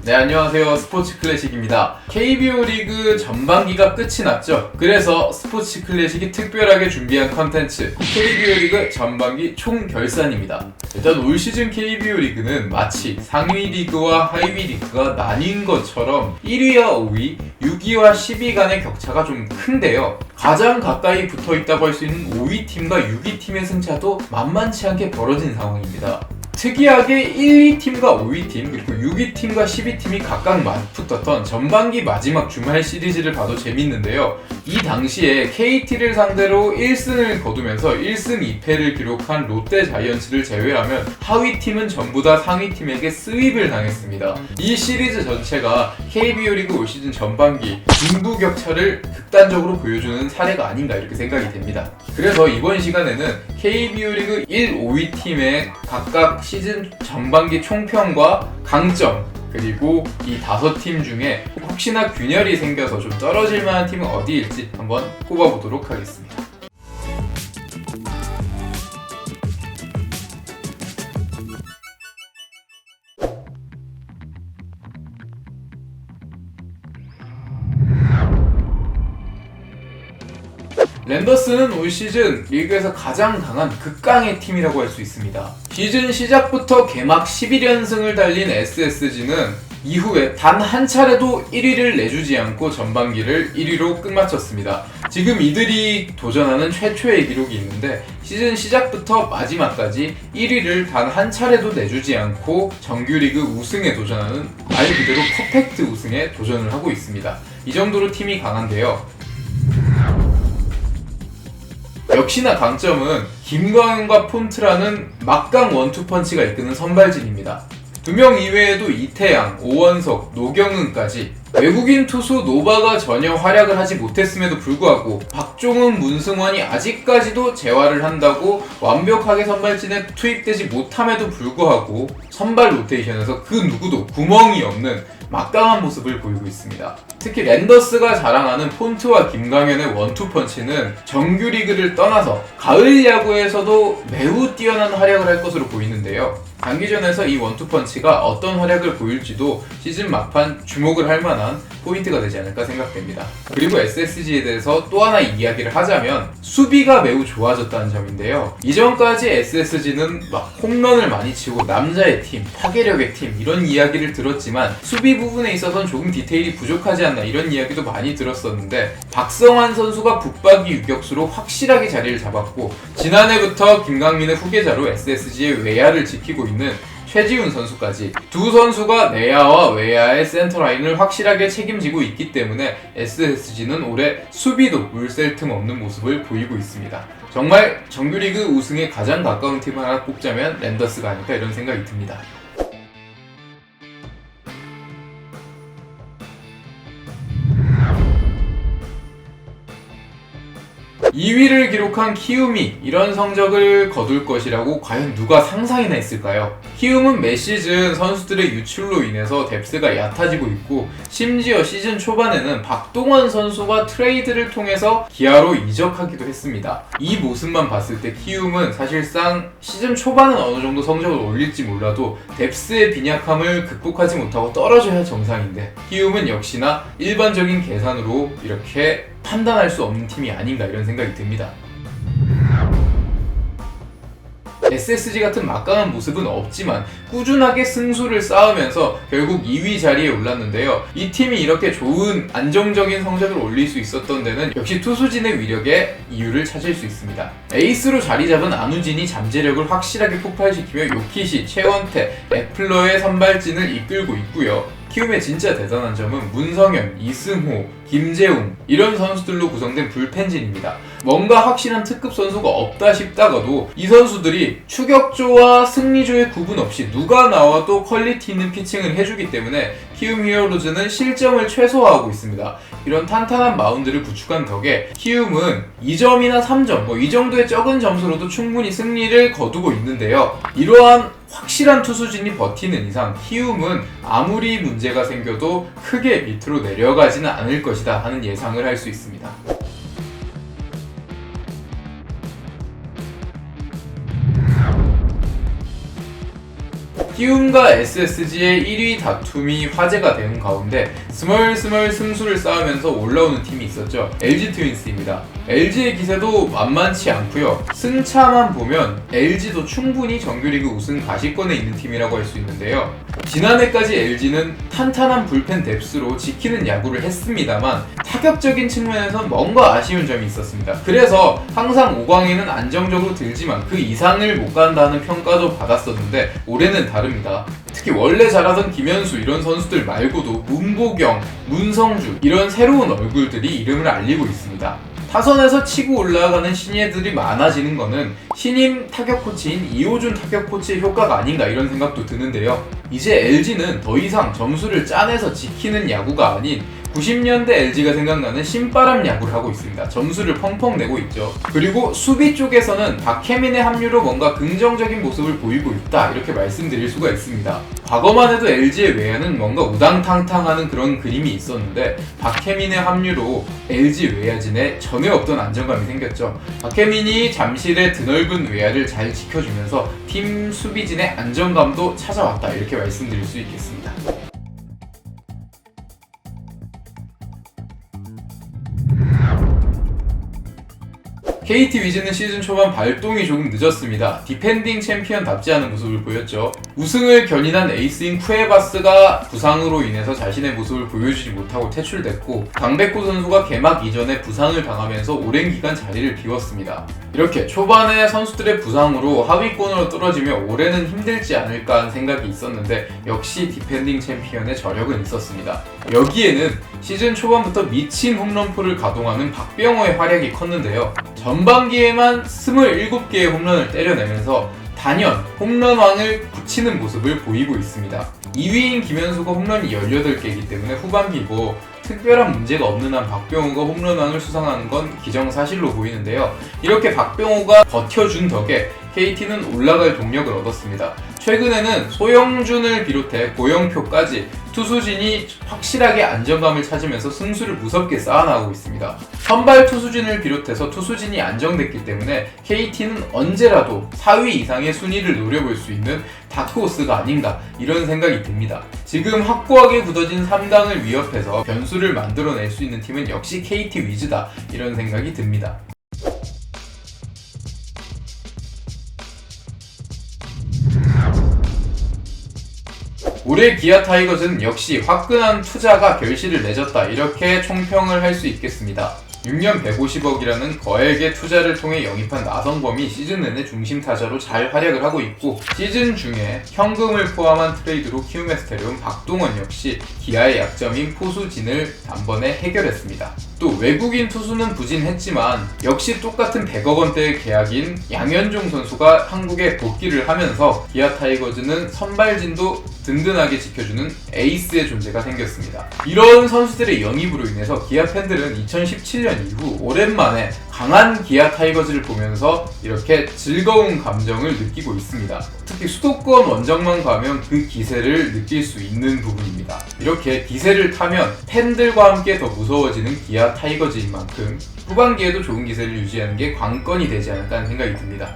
네, 안녕하세요. 스포츠 클래식입니다. KBO 리그 전반기가 끝이 났죠. 그래서 스포츠 클래식이 특별하게 준비한 컨텐츠 KBO 리그 전반기 총결산입니다. 일단 올 시즌 KBO 리그는 마치 상위 리그와 하위 리그가 나뉜 것처럼 1위와 5위, 6위와 10위 간의 격차가 좀 큰데요. 가장 가까이 붙어 있다고 할 수 있는 5위 팀과 6위 팀의 승차도 만만치 않게 벌어진 상황입니다. 특이하게 1, 2팀과 5위팀 그리고 6위팀과 12팀이 각각 맞붙었던 전반기 마지막 주말 시리즈를 봐도 재밌는데요. 이 당시에 KT를 상대로 1승을 거두면서 1승 2패를 기록한 롯데 자이언츠를 제외하면 하위팀은 전부 다 상위팀에게 스윕을 당했습니다. 이 시리즈 전체가 KBO 리그 올 시즌 전반기 빈부격차를 극단적으로 보여주는 사례가 아닌가 이렇게 생각이 됩니다. 그래서 이번 시간에는 KBO 리그 1, 5위 팀의 각각 시즌 전반기 총평과 강점 그리고 이 5팀 중에 혹시나 균열이 생겨서 좀 떨어질 만한 팀은 어디일지 한번 꼽아보도록 하겠습니다. 랜더스는 올 시즌 리그에서 가장 강한 극강의 팀이라고 할 수 있습니다. 시즌 시작부터 개막 11연승을 달린 SSG는 이후에 단 한 차례도 1위를 내주지 않고 전반기를 1위로 끝마쳤습니다. 지금 이들이 도전하는 최초의 기록이 있는데 시즌 시작부터 마지막까지 1위를 단 한 차례도 내주지 않고 정규리그 우승에 도전하는 말 그대로 퍼펙트 우승에 도전을 하고 있습니다. 이 정도로 팀이 강한데요. 역시나 강점은 김광현과 폰트라는 막강 원투펀치가 이끄는 선발진입니다. 2명 이외에도 이태양, 오원석, 노경은까지 외국인 투수 노바가 전혀 활약을 하지 못했음에도 불구하고 박종훈, 문승원이 아직까지도 재활을 한다고 완벽하게 선발진에 투입되지 못함에도 불구하고 선발 로테이션에서 그 누구도 구멍이 없는 막강한 모습을 보이고 있습니다. 특히 랜더스가 자랑하는 폰트와 김광현의 원투펀치는 정규리그를 떠나서 가을 야구에서도 매우 뛰어난 활약을 할 것으로 보이는데요. 단기전에서 이 원투펀치가 어떤 활약을 보일지도 시즌 막판 주목을 할 만한 포인트가 되지 않을까 생각됩니다. 그리고 SSG에 대해서 또 하나 이야기를 하자면 수비가 매우 좋아졌다는 점인데요. 이전까지 SSG는 막 홈런을 많이 치고 남자의 팀, 파괴력의 팀 이런 이야기를 들었지만 수비 부분에 있어서는 조금 디테일이 부족하지 않나 이런 이야기도 많이 들었었는데 박성환 선수가 붙박이 유격수로 확실하게 자리를 잡았고 지난해부터 김강민의 후계자로 SSG의 외야를 지키고 있는 최지훈 선수까지 두 선수가 내야와 외야의 센터라인을 확실하게 책임지고 있기 때문에 SSG는 올해 수비도 물샐 틈 없는 모습을 보이고 있습니다. 정말 정규리그 우승에 가장 가까운 팀을 하나 꼽자면 랜더스가 아닐까 이런 생각이 듭니다. 2위를 기록한 키움이 이런 성적을 거둘 것이라고 과연 누가 상상이나 했을까요? 키움은 매 시즌 선수들의 유출로 인해서 뎁스가 얕아지고 있고 심지어 시즌 초반에는 박동원 선수가 트레이드를 통해서 기아로 이적하기도 했습니다. 이 모습만 봤을 때 키움은 사실상 시즌 초반은 어느 정도 성적을 올릴지 몰라도 뎁스의 빈약함을 극복하지 못하고 떨어져야 정상인데 키움은 역시나 일반적인 계산으로 이렇게 판단할 수 없는 팀이 아닌가 이런 생각이 듭니다. SSG 같은 막강한 모습은 없지만 꾸준하게 승수를 쌓으면서 결국 2위 자리에 올랐는데요. 이 팀이 이렇게 좋은 안정적인 성적을 올릴 수 있었던 데는 역시 투수진의 위력에 이유를 찾을 수 있습니다. 에이스로 자리 잡은 안우진이 잠재력을 확실하게 폭발시키며 요키시, 최원태, 애플러의 선발진을 이끌고 있고요. 키움의 진짜 대단한 점은 문성현, 이승호, 김재웅 이런 선수들로 구성된 불펜진입니다. 뭔가 확실한 특급 선수가 없다 싶다가도 이 선수들이 추격조와 승리조의 구분 없이 누가 나와도 퀄리티 있는 피칭을 해주기 때문에 키움 히어로즈는 실점을 최소화하고 있습니다. 이런 탄탄한 마운드를 구축한 덕에 키움은 2점이나 3점 이 정도의 적은 점수로도 충분히 승리를 거두고 있는데요. 이러한 확실한 투수진이 버티는 이상 키움은 아무리 문제가 생겨도 크게 밑으로 내려가지는 않을 것이다 하는 예상을 할 수 있습니다. 키움과 SSG의 1위 다툼이 화제가 되는 가운데 스멀스멀 승수를 쌓으면서 올라오는 팀이 있었죠. LG 트윈스입니다. LG의 기세도 만만치 않고요. 승차만 보면 LG도 충분히 정규리그 우승 가시권에 있는 팀이라고 할 수 있는데요. 지난해까지 LG는 탄탄한 불펜 뎁스로 지키는 야구를 했습니다만 타격적인 측면에선 뭔가 아쉬운 점이 있었습니다. 그래서 항상 5강에는 안정적으로 들지만 그 이상을 못 간다는 평가도 받았었는데 올해는 다릅니다. 특히 원래 잘하던 김현수 이런 선수들 말고도 문보경, 문성주 이런 새로운 얼굴들이 이름을 알리고 있습니다. 타선에서 치고 올라가는 신예들이 많아지는 거는 신임 타격 코치인 이호준 타격 코치의 효과가 아닌가 이런 생각도 드는데요. 이제 LG는 더 이상 점수를 짜내서 지키는 야구가 아닌 90년대 LG가 생각나는 신바람 야구를 하고 있습니다. 점수를 펑펑 내고 있죠. 그리고 수비 쪽에서는 박혜민의 합류로 뭔가 긍정적인 모습을 보이고 있다 이렇게 말씀드릴 수가 있습니다. 과거만 해도 LG의 외야는 뭔가 우당탕탕하는 그런 그림이 있었는데 박혜민의 합류로 LG 외야진에 전에 없던 안정감이 생겼죠. 박혜민이 잠실의 드넓은 외야를 잘 지켜주면서 팀 수비진의 안정감도 찾아왔다 이렇게 말씀드릴 수 있겠습니다. KT 위즈는 시즌 초반 발동이 조금 늦었습니다. 디펜딩 챔피언답지 않은 모습을 보였죠. 우승을 견인한 에이스인 쿠에바스가 부상으로 인해서 자신의 모습을 보여주지 못하고 퇴출됐고 강백호 선수가 개막 이전에 부상을 당하면서 오랜 기간 자리를 비웠습니다. 이렇게 초반에 선수들의 부상으로 하위권으로 떨어지며 올해는 힘들지 않을까 하는 생각이 있었는데 역시 디펜딩 챔피언의 저력은 있었습니다. 여기에는 시즌 초반부터 미친 홈런포를 가동하는 박병호의 활약이 컸는데요. 전반기에만 27개의 홈런을 때려내면서 단연 홈런왕을 굳히는 모습을 보이고 있습니다. 2위인 김현수가 홈런이 18개이기 때문에 후반기고 특별한 문제가 없는 한 박병호가 홈런왕을 수상하는 건 기정사실로 보이는데요. 이렇게 박병호가 버텨준 덕에 KT는 올라갈 동력을 얻었습니다. 최근에는 소영준을 비롯해 고영표까지 투수진이 확실하게 안정감을 찾으면서 승수를 무섭게 쌓아나가고 있습니다. 선발 투수진을 비롯해서 투수진이 안정됐기 때문에 KT는 언제라도 4위 이상의 순위를 노려볼 수 있는 다크호스가 아닌가 이런 생각이 듭니다. 지금 확고하게 굳어진 3강을 위협해서 변수를 만들어낼 수 있는 팀은 역시 KT 위즈다 이런 생각이 듭니다. 올해 기아 타이거즈는 역시 화끈한 투자가 결실을 맺었다 이렇게 총평을 할 수 있겠습니다. 6년 150억이라는 거액의 투자를 통해 영입한 나성범이 시즌 내내 중심 타자로 잘 활약을 하고 있고 시즌 중에 현금을 포함한 트레이드로 키움에 데려온 박동원 역시 기아의 약점인 포수진을 단번에 해결했습니다. 또 외국인 투수는 부진했지만 역시 똑같은 100억 원대의 계약인 양현종 선수가 한국에 복귀를 하면서 기아 타이거즈는 선발진도 든든하게 지켜주는 에이스의 존재가 생겼습니다. 이런 선수들의 영입으로 인해서 기아 팬들은 2017년 이후 오랜만에 강한 기아 타이거즈를 보면서 이렇게 즐거운 감정을 느끼고 있습니다. 특히 수도권 원정만 가면 그 기세를 느낄 수 있는 부분입니다. 이렇게 기세를 타면 팬들과 함께 더 무서워지는 기아 타이거즈인 만큼 후반기에도 좋은 기세를 유지하는 게 관건이 되지 않을까 하는 생각이 듭니다.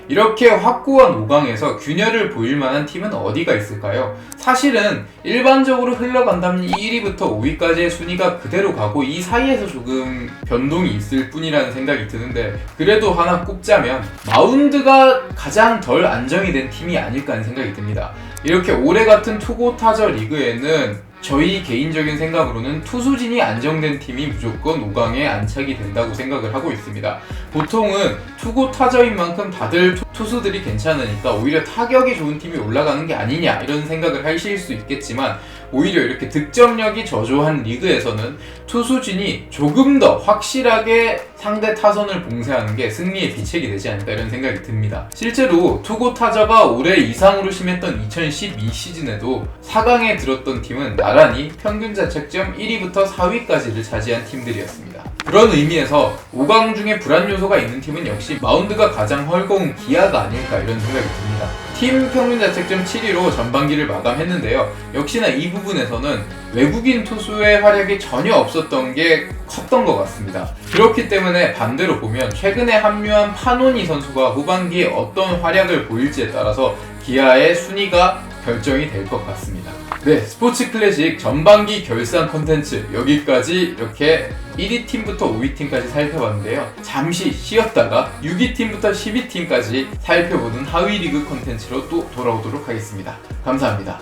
이렇게 확고한 5강에서 균열을 보일 만한 팀은 어디가 있을까요? 사실은 일반적으로 흘러간다면 1위부터 5위까지의 순위가 그대로 가고 이 사이에서 조금 변동이 있을 뿐이라는 생각이 드는데 그래도 하나 꼽자면 마운드가 가장 덜 안정이 된 팀이 아닐까 하는 생각이 듭니다. 이렇게 올해 같은 투고 타자 리그에는 저희 개인적인 생각으로는 투수진이 안정된 팀이 무조건 5강에 안착이 된다고 생각을 하고 있습니다. 보통은 투고 타자인 만큼 다들 투수들이 괜찮으니까 오히려 타격이 좋은 팀이 올라가는 게 아니냐 이런 생각을 하실 수 있겠지만 오히려 이렇게 득점력이 저조한 리그에서는 투수진이 조금 더 확실하게 상대 타선을 봉쇄하는 게 승리의 비책이 되지 않을까 이런 생각이 듭니다. 실제로 투고 타자가 올해 이상으로 심했던 2012 시즌에도 4강에 들었던 팀은 나란히 평균 자책점 1위부터 4위까지를 차지한 팀들이었습니다. 그런 의미에서 5강 중에 불안 요소가 있는 팀은 역시 마운드가 가장 헐거운 기아가 아닐까 이런 생각이 듭니다. 팀 평균 자책점 7위로 전반기를 마감했는데요. 역시나 이 부분에서는 외국인 투수의 활약이 전혀 없었던 게 컸던 것 같습니다. 그렇기 때문에 반대로 보면 최근에 합류한 파노니 선수가 후반기에 어떤 활약을 보일지에 따라서 기아의 순위가 결정이 될 것 같습니다. 네, 스포츠 클래식 전반기 결산 컨텐츠 여기까지 이렇게 1위 팀부터 5위 팀까지 살펴봤는데요. 잠시 쉬었다가 6위 팀부터 10위 팀까지 살펴보는 하위 리그 컨텐츠로 또 돌아오도록 하겠습니다. 감사합니다.